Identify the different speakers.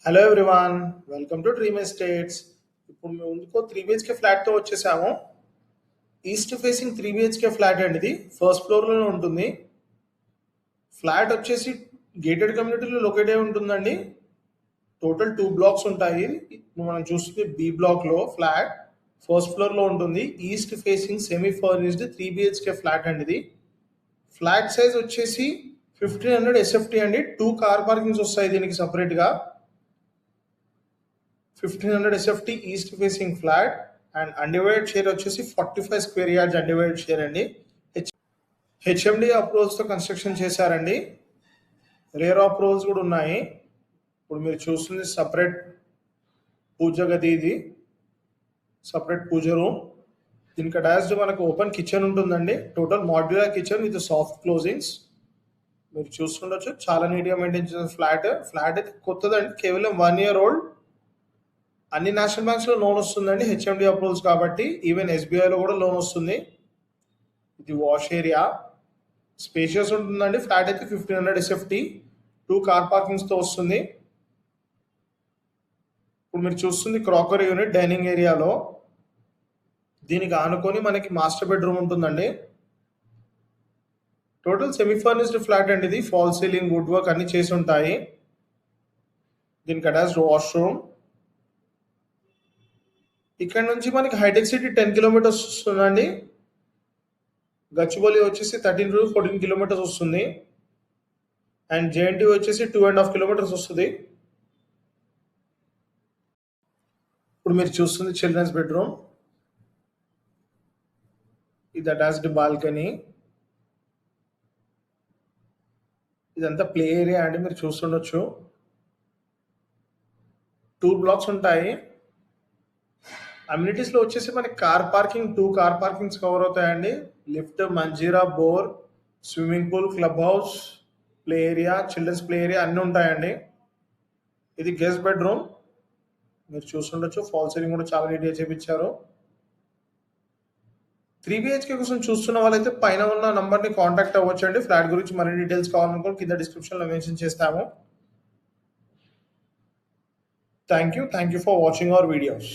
Speaker 1: Hello everyone, welcome to dream estates. ఇప్పుడు మేము ముందుకో 3 BHK ఫ్లాట్తో వచ్చేసాము. ఈస్ట్ ఫేసింగ్ 3 BHK ఫ్లాట్ అండి. ఇది ఫస్ట్ ఫ్లోర్లోనే ఉంటుంది. ఫ్లాట్ వచ్చేసి గేటెడ్ కమ్యూనిటీలో లొకేట్ అయి ఉంటుందండి. టోటల్ 2 బ్లాక్స్ ఉంటాయి. మనం చూస్తుంది బి బ్లాక్లో ఫ్లాట్ ఫస్ట్ ఫ్లోర్లో ఉంటుంది. East facing semi furnished 3 BHK flat అండి. ఇది ఫ్లాట్ సైజ్ వచ్చేసి 1500 SFT అండి. 2 కార్ పార్కింగ్స్ వస్తాయి దీనికి సపరేట్గా. 1500 SFT east facing flat and undivided share వచ్చేసి 45 స్క్వేర్ యార్డ్స్ అన్డివైడెడ్ షేర్ అండి. హెచ్ఎండి అప్రూవల్స్తో కన్స్ట్రక్షన్ చేశారండి. రేర్ అప్రూవల్స్ కూడా ఉన్నాయి. ఇప్పుడు మీరు చూస్తుంది సపరేట్ పూజ గది, ఇది సపరేట్ పూజ రూమ్. దీనికి అటాచ్డ్ మనకు ఓపెన్ కిచెన్ ఉంటుందండి. Total modular kitchen with soft closings. మీరు చూస్తుండొచ్చు, చాలా నీట్గా మెయింటైన్ చేసిన ఫ్లాట్. ఫ్లాట్ అయితే కొత్తదండి, కేవలం 1 year ఓల్డ్. అన్ని నేషనల్ బ్యాంక్స్లో లోన్ వస్తుందండి, హెచ్ఎండి అప్రూవల్స్ కాబట్టి. ఈవెన్ ఎస్బీఐలో కూడా లోన్ వస్తుంది. ఇది వాష్ ఏరియా, స్పేషియస్ ఉంటుందండి. ఫ్లాట్ అయితే 1500 SFT 2 కార్ పార్కింగ్స్తో వస్తుంది. ఇప్పుడు మీరు చూస్తుంది క్రాకరీ యూనిట్ డైనింగ్ ఏరియాలో. దీనికి ఆనుకొని మనకి మాస్టర్ బెడ్రూమ్ ఉంటుందండి. టోటల్ సెమీ ఫర్నిష్డ్ ఫ్లాట్ అండి. ఇది ఫాల్ సీలింగ్, వుడ్ వర్క్ అన్ని చేసి ఉంటాయి. దీనికి అటాచ్డ్ వాష్రూమ్. ఇక్కడ నుంచి మనకి హైటెక్ సిటీ 10 kilometers వస్తుందండి. గచ్చిబౌలి వచ్చేసి 13 to 14 kilometers వస్తుంది. అండ్ జేఎన్టీ వచ్చేసి 2.5 kilometers వస్తుంది. ఇప్పుడు మీరు చూస్తుంది చిల్డ్రన్స్ బెడ్రూమ్. ఇది అటాచ్డ్ బాల్కనీ. ఇదంతా ప్లే ఏరియా అండి, మీరు చూస్తుండొచ్చు. 2 blocks ఉంటాయి. అమ్యూనిటీస్లో వచ్చేసి మనకి car parking 2 car parkings cover అవుతాయండి. Lift, Manjira, bore, swimming pool, club house, play area, children's play area అన్నీ ఉంటాయండి. ఇది గెస్ట్ బెడ్రూమ్. మీరు చూస్తుండొచ్చు, ఫాల్ సీలింగ్ కూడా చాలా నీట్గా చేపించారు. 3 BHK కోసం చూస్తున్న వాళ్ళైతే పైన ఉన్న నంబర్ని కాంటాక్ట్ అవ్వచ్చండి. ఫ్లాట్ గురించి మరిన్ని డీటెయిల్స్ కావాలనుకో కింద డిస్క్రిప్షన్లో మెన్షన్ చేస్తాము. Thank you for watching our videos.